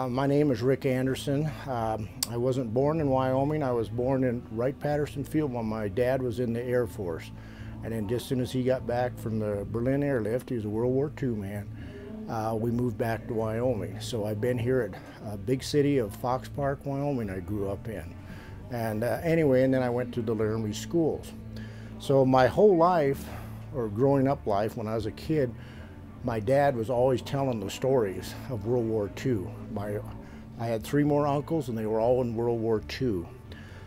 My name is Rick Anderson. I wasn't born in Wyoming. I was born in Wright-Patterson Field when my dad was in the Air Force. And then just as soon as he got back from the Berlin airlift, he was a World War II man, we moved back to Wyoming. So I've been here at a big city of Fox Park, Wyoming I grew up in. And anyway, and then I went to the Laramie schools. So my whole life, or growing up life, when I was a kid, my dad was always telling the stories of World War II. I had 3 more uncles and they were all in World War II.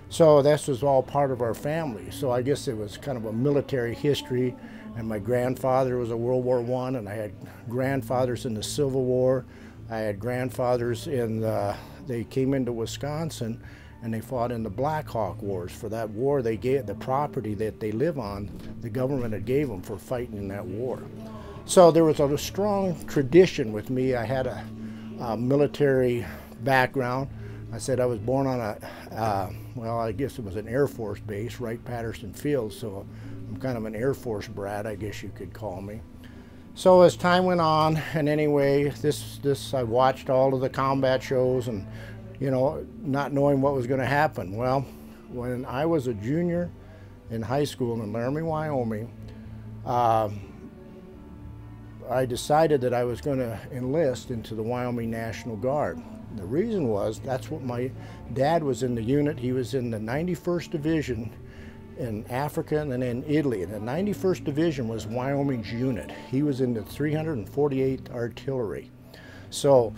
So this was all part of our family. So I guess it was kind of a military history, and my grandfather was a World War I, and I had grandfathers in the Civil War. I had grandfathers they came into Wisconsin and they fought in the Black Hawk Wars. For that war, they gave the property that they live on, the government had gave them for fighting in that war. So there was a strong tradition with me. I had a military background. I said I was born on well, I guess it was an Air Force base, Wright-Patterson Field, so I'm kind of an Air Force brat, I guess you could call me. So as time went on, and anyway, I watched all of the combat shows and, you know, not knowing what was going to happen. Well, when I was a junior in high school in Laramie, Wyoming, I decided that I was going to enlist into the Wyoming National Guard. The reason was, that's what my dad was in the unit. He was in the 91st Division in Africa and then in Italy. And the 91st Division was Wyoming's unit. He was in the 348th Artillery. So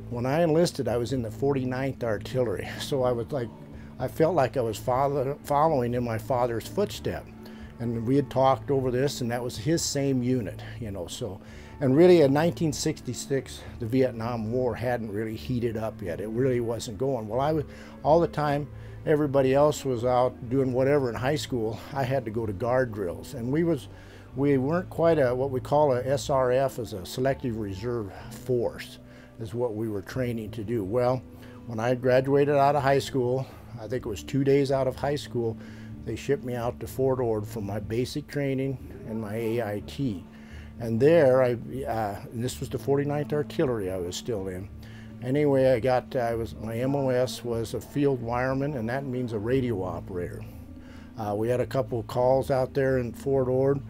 when I enlisted, I was in the 49th Artillery. So I felt like I was following in my father's footsteps. And we had talked over this, and that was his same unit, you know. So, and really in 1966, the Vietnam War hadn't really heated up yet. It really wasn't going. Well, all the time, everybody else was out doing whatever in high school. I had to go to guard drills, and we weren't quite what we call a SRF, as a selective reserve force, is what we were training to do. Well, when I graduated out of high school, I think it was 2 days out of high school, they shipped me out to Fort Ord for my basic training and my AIT. And there, and this was the 49th Artillery I was still in. Anyway, my MOS was a field wireman, and that means a radio operator. We had a couple of calls out there in Fort Ord.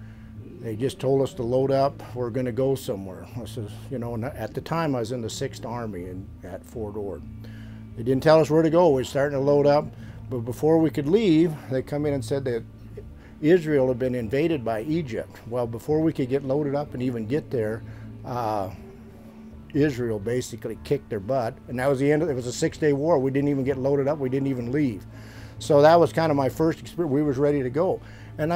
They just told us to load up, we're gonna go somewhere. I says, you know, at the time I was in the 6th Army at Fort Ord. They didn't tell us where to go, we were starting to load up. But before we could leave, they come in and said that Israel had been invaded by Egypt. Well, before we could get loaded up and even get there, Israel basically kicked their butt. And that was the end of it. It was a 6-day war. We didn't even get loaded up. We didn't even leave. So that was kind of my first experience. We was ready to go. And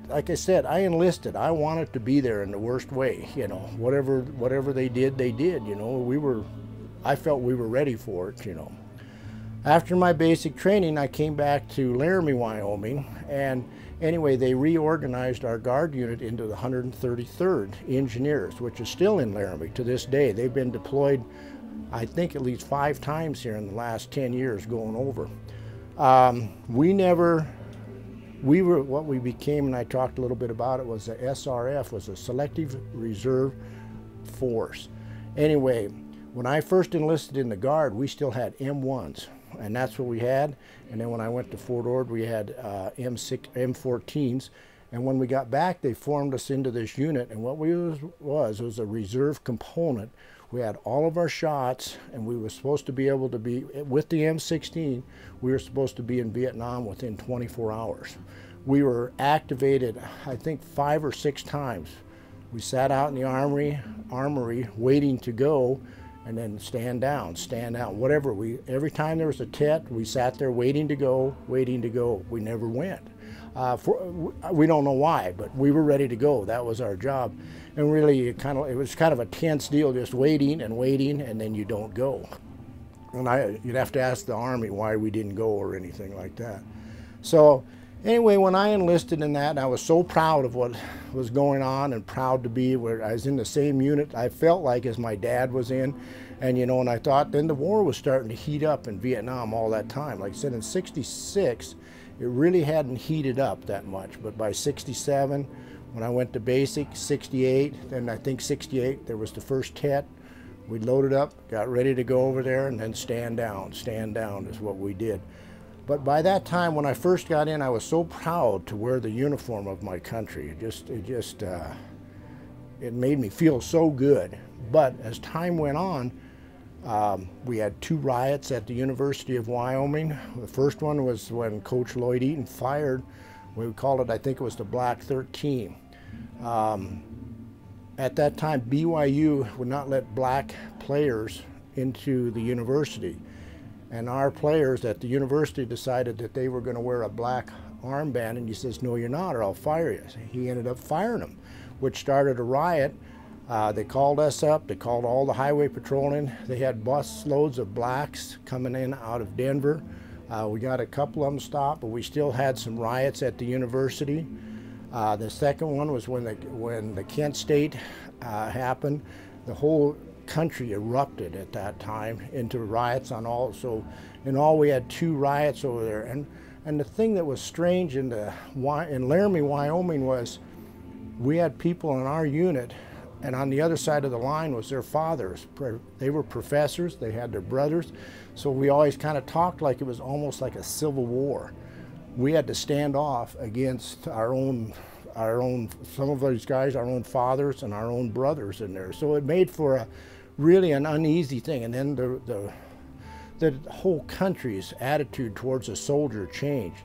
like I said, I enlisted. I wanted to be there in the worst way. You know, whatever they did, you know. I felt we were ready for it, you know. After my basic training, I came back to Laramie, Wyoming, and anyway, they reorganized our guard unit into the 133rd Engineers, which is still in Laramie to this day. They've been deployed, I think, at least 5 times here in the last 10 years going over. What we became, and I talked a little bit about it, was the SRF, was a Selective Reserve Force. Anyway, when I first enlisted in the Guard, we still had M1s. And that's what we had. And then when I went to Fort Ord, we had M14s. And when we got back, they formed us into this unit. And what was a reserve component. We had all of our shots, and we were supposed to be able to be, with the M16, we were supposed to be in Vietnam within 24 hours. We were activated, I think, 5 or 6 times. We sat out in the armory waiting to go, and then stand down, whatever. Every time there was a tet, we sat there waiting to go. We never went. We don't know why, but we were ready to go. That was our job. And really, it was kind of a tense deal, just waiting, and then you don't go. And you'd have to ask the Army why we didn't go or anything like that. So anyway, when I enlisted in that, I was so proud of what was going on and proud to be where I was in the same unit I felt like as my dad was in. And you know, and I thought then the war was starting to heat up in Vietnam all that time. Like I said, in '66, it really hadn't heated up that much. But by '67, when I went to basic, '68, then I think '68, there was the first tet. We loaded up, got ready to go over there, and then stand down is what we did. But by that time, when I first got in, I was so proud to wear the uniform of my country. It made me feel so good. But as time went on, we had 2 riots at the University of Wyoming. The first one was when Coach Lloyd Eaton fired. We called it, I think it was the Black 13. At that time, BYU would not let black players into the university. And our players at the university decided that they were going to wear a black armband, and he says, "No, you're not, or I'll fire you." He ended up firing them, which started a riot. They called us up, they called all the highway patrol in. They had bus loads of blacks coming in out of Denver. We got a couple of them stopped, but we still had some riots at the university. The second one was when the Kent State happened. The whole country erupted at that time into riots on all. So in all, we had 2 riots over there. And the thing that was strange in Laramie, Wyoming, was we had people in our unit, and on the other side of the line was their fathers. They were professors, they had their brothers, so we always kind of talked like it was almost like a civil war. We had to stand off against our own, some of those guys, our own fathers and our own brothers in there. So it made for really an uneasy thing. And then the whole country's attitude towards a soldier changed.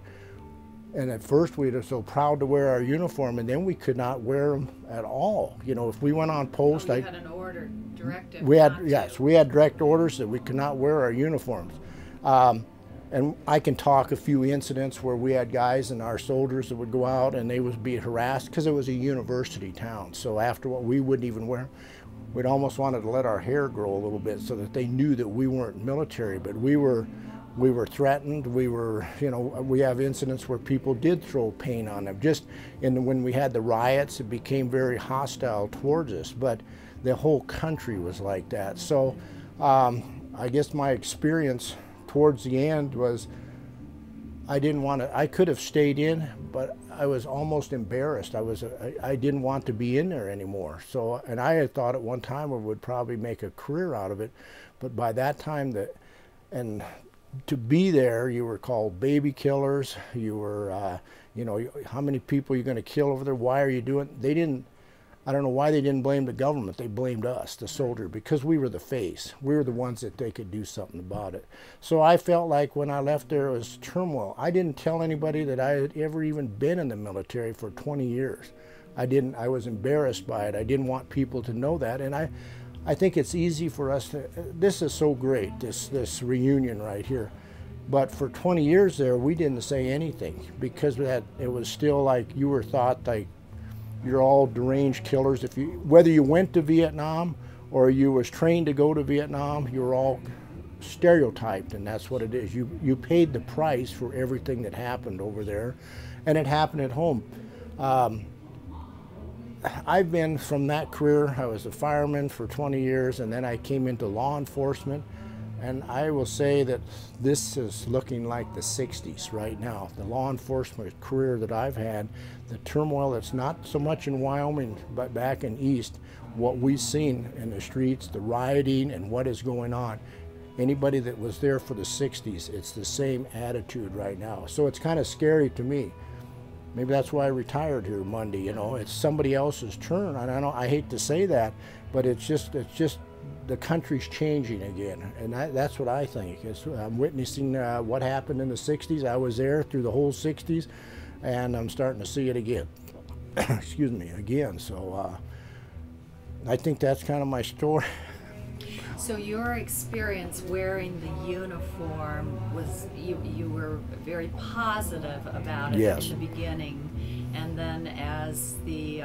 And at first we were so proud to wear our uniform, and then we could not wear them at all. You know, if we went on post, you had an order, directive. Yes, we had direct orders that we could not wear our uniforms. And I can talk a few incidents where we had guys and our soldiers that would go out and they would be harassed because it was a university town. So after what, we wouldn't even wear. We'd almost wanted to let our hair grow a little bit so that they knew that we weren't military, but we were threatened. We were, you know, we have incidents where people did throw paint on them. Just when we had the riots, it became very hostile towards us, but the whole country was like that. So I guess my experience towards the end was I didn't want to, I could have stayed in, but I was almost embarrassed. I didn't want to be in there anymore. So, and I had thought at one time I would probably make a career out of it, but by that time and to be there, you were called baby killers. You were, you know, how many people are you going to kill over there? Why are you doing? They didn't, I don't know why they didn't blame the government. They blamed us, the soldier, because we were the face. We were the ones that they could do something about it. So I felt like when I left there, it was turmoil. I didn't tell anybody that I had ever even been in the military for 20 years. I was embarrassed by it. I didn't want people to know that. And I think it's easy for us to, this is so great, this reunion right here. But for 20 years there, we didn't say anything because it was still like you were thought like you're all deranged killers. Whether you went to Vietnam or you was trained to go to Vietnam, you were all stereotyped, and that's what it is. You paid the price for everything that happened over there, and it happened at home. I've been from that career, I was a fireman for 20 years, and then I came into law enforcement, and I will say that this is looking like the 60s right now. The law enforcement career that I've had, the turmoil that's not so much in Wyoming, but back in East, what we've seen in the streets, the rioting and what is going on. Anybody that was there for the 60s, it's the same attitude right now. So it's kind of scary to me. Maybe that's why I retired here Monday, you know. It's somebody else's turn. I hate to say that, but it's just the country's changing again, and that's what I think. I'm witnessing what happened in the 60s. I was there through the whole 60s, and I'm starting to see it again. Excuse me, again. So I think that's kind of my story. So your experience wearing the uniform was, you were very positive about it. Yes. In the beginning, and then as the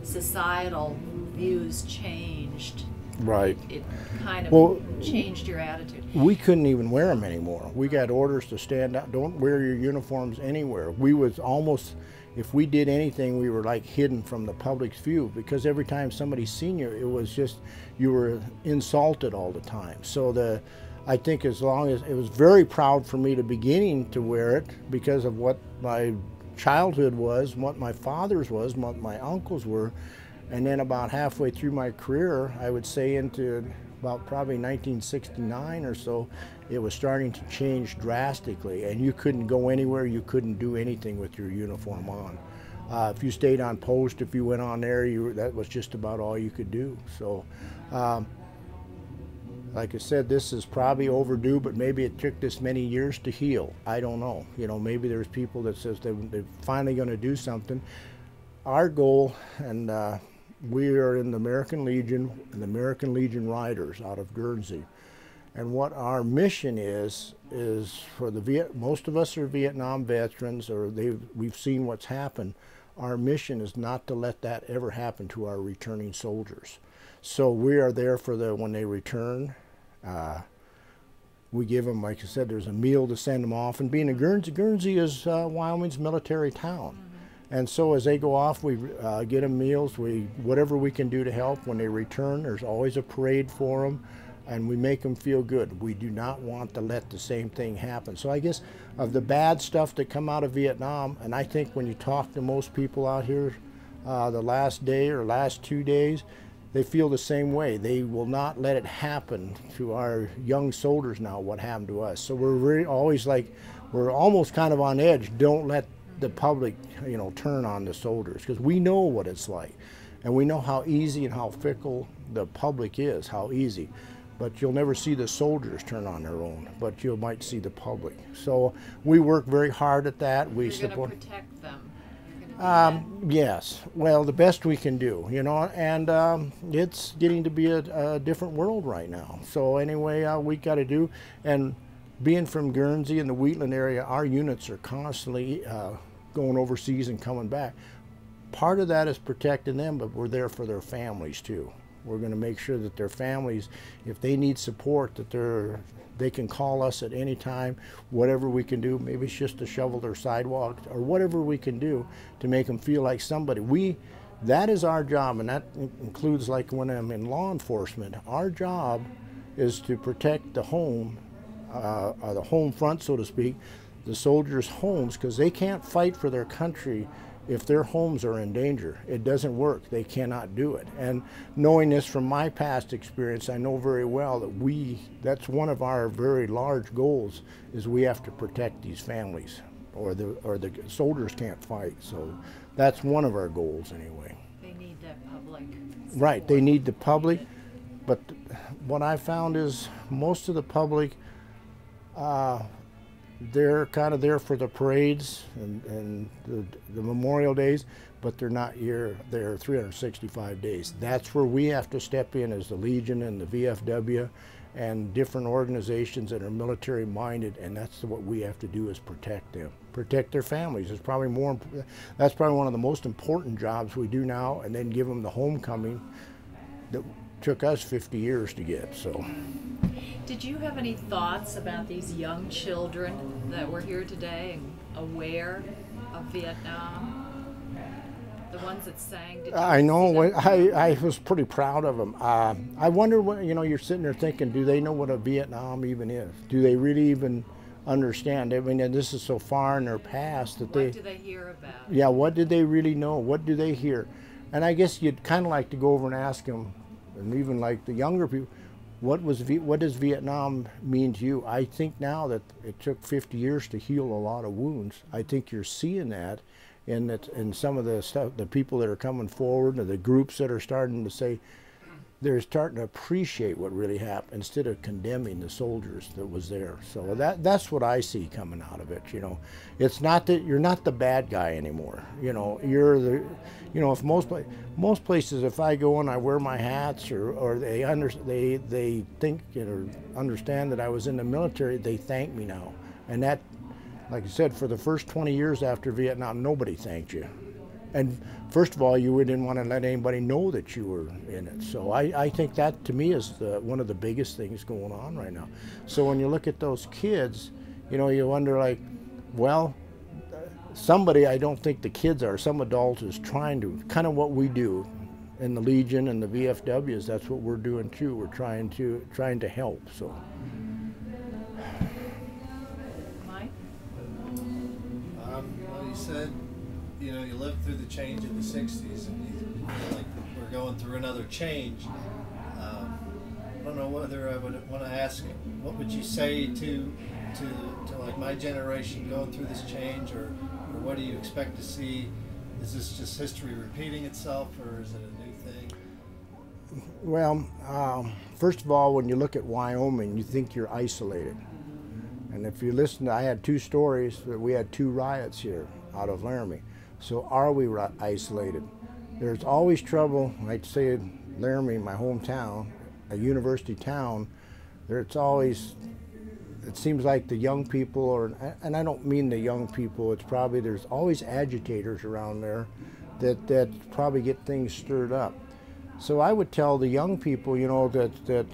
societal views changed, right, it kind of changed your attitude. We couldn't even wear them anymore. We got orders to stand out. Don't wear your uniforms anywhere. We was almost, if we did anything, we were like hidden from the public's view, because every time somebody seen you, it was just, you were insulted all the time. So I think as long as, it was very proud for me to beginning to wear it because of what my childhood was, what my father's was, what my uncles were. And then about halfway through my career, I would say into about probably 1969 or so, it was starting to change drastically, and you couldn't go anywhere, you couldn't do anything with your uniform on. If you stayed on post, if you went on there, that was just about all you could do. So, like I said, this is probably overdue, but maybe it took this many years to heal. I don't know. You know, maybe there's people that says they're finally going to do something. Our goal, and we are in the American Legion and the American Legion Riders out of Guernsey. And what our mission is for most of us are Vietnam veterans, or we've seen what's happened. Our mission is not to let that ever happen to our returning soldiers. So we are there for when they return. We give them, like I said, there's a meal to send them off. And being in Guernsey is Wyoming's military town. And so as they go off, we get them meals, whatever we can do to help. When they return, there's always a parade for them, and we make them feel good. We do not want to let the same thing happen. So I guess of the bad stuff that come out of Vietnam, and I think when you talk to most people out here the last day or last 2 days, they feel the same way. They will not let it happen to our young soldiers now, what happened to us. So we're we're almost kind of on edge. Don't let the public, you know, turn on the soldiers, because we know what it's like. And we know how easy and how fickle the public is, how easy. But you'll never see the soldiers turn on their own, but you might see the public. So we work very hard at that. You're going to protect them. Yes, well, the best we can do, you know, and it's getting to be a different world right now. So anyway, we got to do, and being from Guernsey and the Wheatland area, our units are constantly going overseas and coming back. Part of that is protecting them, but we're there for their families too. We're going to make sure that their families, if they need support, that they can call us at any time, whatever we can do. Maybe it's just to shovel their sidewalk or whatever we can do to make them feel like somebody. That is our job, and that includes like when I'm in law enforcement. Our job is to protect the home front, so to speak, the soldiers' homes, because they can't fight for their country if their homes are in danger. It doesn't work. They cannot do it. And knowing this from my past experience, I know very well that that's one of our very large goals, is we have to protect these families, or the soldiers can't fight. So that's one of our goals anyway. They need that public support. Right, they need the public, but what I found is most of the public, they're kind of there for the parades and the Memorial Days, but they're not there 365 days. That's where we have to step in as the Legion and the VFW and different organizations that are military minded, and that's what we have to do, is protect them, protect their families. That's probably one of the most important jobs we do now, and then give them the homecoming that took us 50 years to get. So. Did you have any thoughts about these young children that were here today and aware of Vietnam? The ones that sang? I know. I was pretty proud of them. I wonder what, you know, you're sitting there thinking, do they know what a Vietnam even is? Do they really even understand? I mean, and this is so far in their past that What do they hear about? Yeah, what did they really know? What do they hear? And I guess you'd kind of like to go over and ask them, and even like the younger people, what does Vietnam mean to you? I think now that it took 50 years to heal a lot of wounds. I think you're seeing that in some of the stuff, the people that are coming forward, and the groups that are starting to say, they're starting to appreciate what really happened instead of condemning the soldiers that was there. So that's what I see coming out of it. You know, it's not that you're not the bad guy anymore. You know, you're the, you know, if most places, if I go and I wear my hats, or they think, you know, understand that I was in the military, they thank me now. And that, like I said, for the first 20 years after Vietnam, nobody thanked you. And first of all, you didn't want to let anybody know that you were in it. So I think that, to me, is one of the biggest things going on right now. So when you look at those kids, you know, you wonder, like, well, somebody, I don't think the kids are, some adult is trying to, kind of what we do in the Legion and the VFWs, that's what we're doing too. We're trying to help. So. Mike? Well, you said, you know, you lived through the change in the 60s, and you feel like we're going through another change. don't know whether I would want to ask, what would you say to like my generation going through this change, or what do you expect to see? Is this just history repeating itself, or is it a new thing? Well, first of all, when you look at Wyoming, you think you're isolated. And if you listen, I had 2 stories that we had 2 riots here out of Laramie. So are we isolated? There's always trouble. I'd say Laramie, my hometown, a university town, there's always, it seems like the young people, and I don't mean the young people, it's probably, there's always agitators around there that probably get things stirred up. So I would tell the young people, you know, that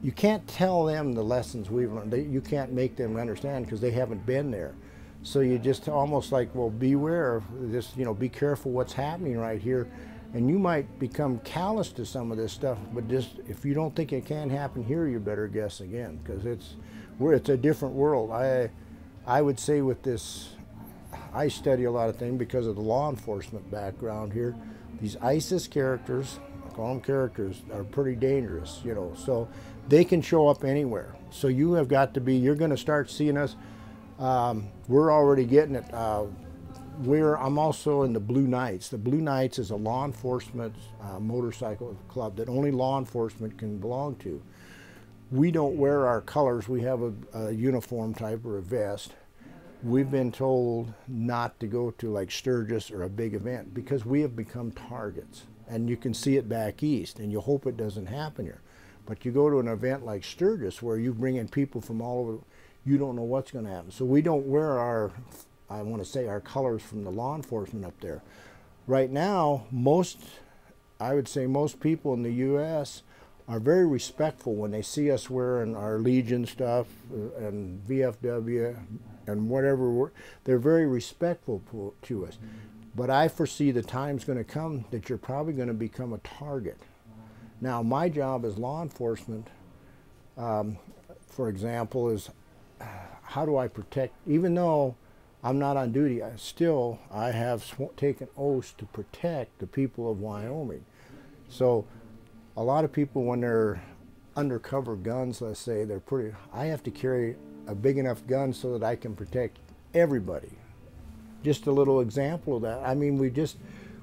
you can't tell them the lessons we've learned. You can't make them understand because they haven't been there. So you just almost like, well, beware, just, you know, be careful what's happening right here. And you might become callous to some of this stuff, but just if you don't think it can happen here, you better guess again, because it's a different world. I would say with this, I study a lot of things because of the law enforcement background here. These ISIS characters, I call them characters, are pretty dangerous, you know, so they can show up anywhere. So you have got to be, you're going to start seeing us. We're already getting it. I'm also in the Blue Knights. The Blue Knights is a law enforcement motorcycle club that only law enforcement can belong to. We don't wear our colors. We have a uniform type or a vest. We've been told not to go to like Sturgis or a big event because we have become targets. And you can see it back east, and you hope it doesn't happen here. But you go to an event like Sturgis where you bring in people from all over, you don't know what's going to happen. So we don't wear our, I want to say, our colors from the law enforcement up there. Right now, I would say most people in the U.S. are very respectful when they see us wearing our Legion stuff and VFW and whatever. They're very respectful to us. But I foresee the time's going to come that you're probably going to become a target. Now, my job as law enforcement, for example, is how do I protect, even though I'm not on duty, I have taken oaths to protect the people of Wyoming. So a lot of people, when they're undercover guns, let's say, I have to carry a big enough gun so that I can protect everybody. Just a little example of that. I mean,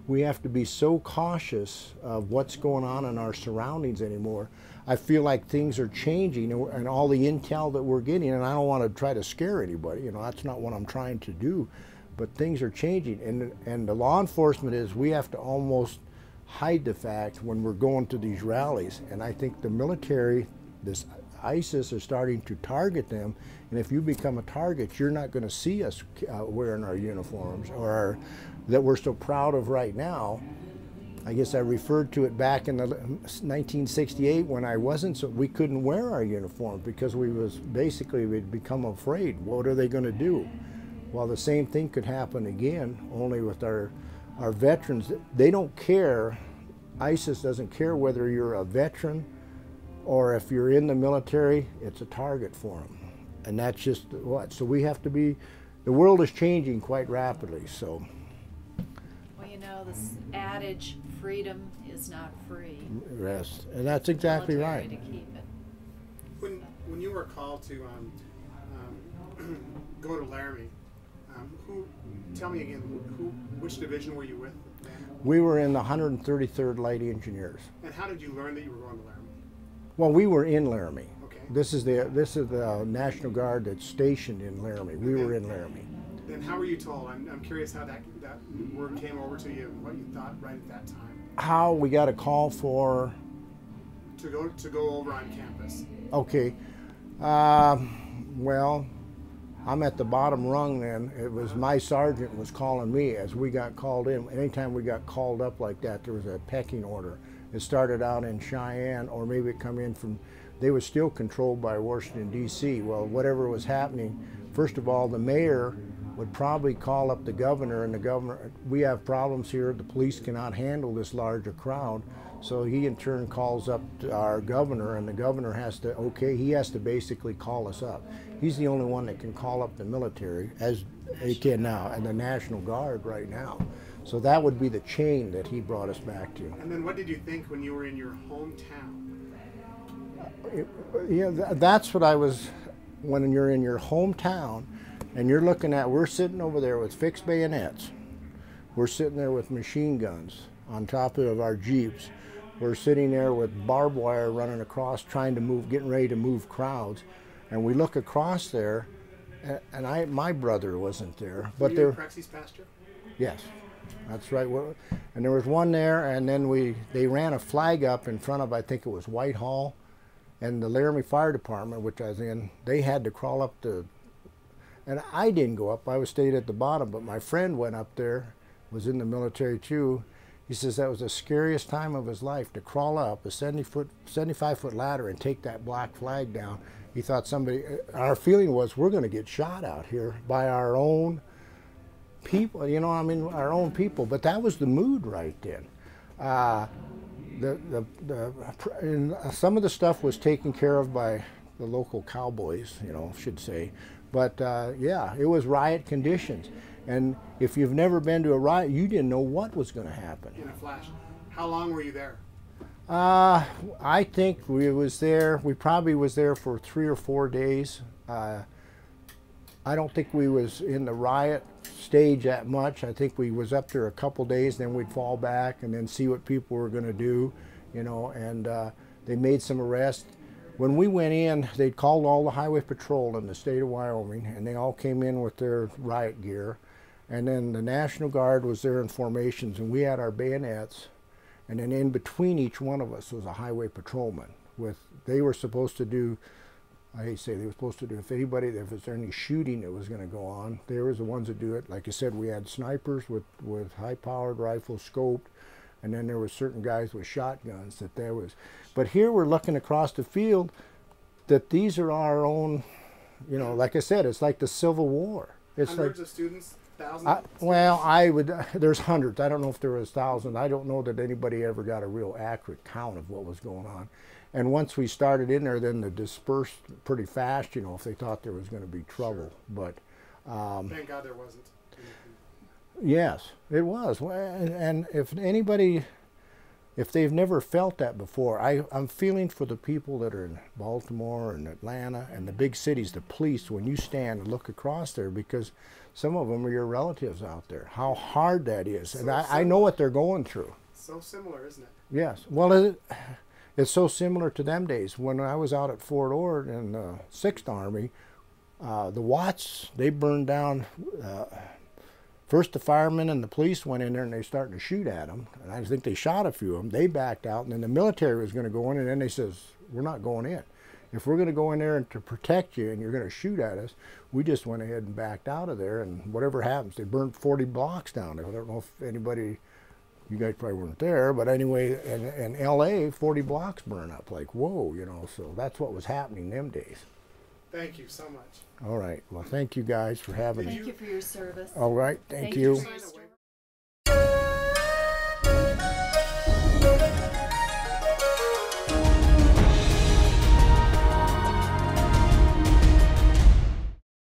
we have to be so cautious of what's going on in our surroundings anymore. I feel like things are changing, and all the intel that we're getting, and I don't want to try to scare anybody, you know, that's not what I'm trying to do, but things are changing, and the law enforcement is, we have to almost hide the fact when we're going to these rallies, and I think the military, this ISIS is starting to target them, and if you become a target, you're not going to see us wearing our uniforms, or that we're so proud of right now. I guess I referred to it back in 1968 when I wasn't, so we couldn't wear our uniforms because we'd become afraid. What are they going to do? Well, the same thing could happen again, only with our veterans. They don't care. ISIS doesn't care whether you're a veteran or if you're in the military, it's a target for them. And that's just what. So we have to be, the world is changing quite rapidly, so. Well, you know, this adage, freedom is not free. Yes, and that's exactly right. To keep it. When you were called to go to Laramie, tell me again, which division were you with? We were in the 133rd Light Engineers. And how did you learn that you were going to Laramie? Well, we were in Laramie. Okay. This is the National Guard that's stationed in Laramie. We were in Laramie. Then how were you told? I'm curious how that word came over to you and what you thought right at that time. How we got a call for? To go over on campus. Okay. Well, I'm at the bottom rung then. It was my sergeant was calling me as we got called in. Anytime we got called up like that, there was a pecking order. It started out in Cheyenne, or maybe it come in from, they were still controlled by Washington, D.C. Well, whatever was happening, first of all, the mayor would probably call up the governor, and the governor, we have problems here, the police cannot handle this larger crowd. So he in turn calls up to our governor, and the governor has to, he has to basically call us up. He's the only one that can call up the military, as he can now, and the National Guard right now. So that would be the chain that he brought us back to. And then what did you think when you were in your hometown? Yeah, that's what I was, when you're in your hometown and you're looking at, we're sitting over there with fixed bayonets. We're sitting there with machine guns on top of our Jeeps. We're sitting there with barbed wire running across, trying to move, getting ready to move crowds. And we look across there, and my brother wasn't there. But there. Prexy's pasture? Yes, that's right. And there was one there, and then they ran a flag up in front of, I think it was Whitehall, and the Laramie Fire Department, which I was in, they had to crawl up to, and I didn't go up, I stayed at the bottom, but my friend went up there, was in the military too. He says that was the scariest time of his life, to crawl up a 75-foot ladder and take that black flag down. He thought our feeling was, we're going to get shot out here by our own people, you know, I mean, our own people. But that was the mood right then. And some of the stuff was taken care of by the local cowboys, you know, should say. But yeah, it was riot conditions. And if you've never been to a riot, you didn't know what was going to happen. In a flash. How long were you there? I think we probably was there for 3 or 4 days. I don't think we was in the riot stage that much. I think we was up there a couple days, then we'd fall back and then see what people were going to do, you know, and they made some arrests. When we went in, they'd called all the highway patrol in the state of Wyoming, and they all came in with their riot gear. And then the National Guard was there in formations, and we had our bayonets. And then in between each one of us was a highway patrolman. They were supposed to do, I hate to say, they were supposed to do, if was there any shooting that was going to go on, they were the ones that do it. Like I said, we had snipers with high-powered rifles, scoped, and then there were certain guys with shotguns But here we're looking across the field that these are our own, you know, like I said, it's like the Civil War. It's hundreds of students, thousands? There's hundreds. I don't know if there was thousands. I don't know that anybody ever got a real accurate count of what was going on. And once we started in there, then they dispersed pretty fast, you know, if they thought there was going to be trouble. Sure. But thank God there wasn't. Yes, it was. And if anybody, if they've never felt that before, I'm feeling for the people that are in Baltimore and Atlanta and the big cities, the police, when you stand and look across there, because some of them are your relatives out there, how hard that is. And I know what they're going through. So similar, isn't it? Yes. Well, it's so similar to them days. When I was out at Fort Ord in the 6th Army, the Watts, they burned down. First, the firemen and the police went in there and they started to shoot at them. And I think they shot a few of them. They backed out, and then the military was going to go in, and then they says, we're not going in. If we're going to go in there and to protect you and you're going to shoot at us, we just went ahead and backed out of there, and whatever happens, they burned 40 blocks down there. I don't know if anybody, you guys probably weren't there, but anyway, in L.A., 40 blocks burn up. Like, whoa, you know, so that's what was happening them days. Thank you so much. All right. Well, thank you guys for having me. Thank you for your service. All right. Thank Thank you. you for your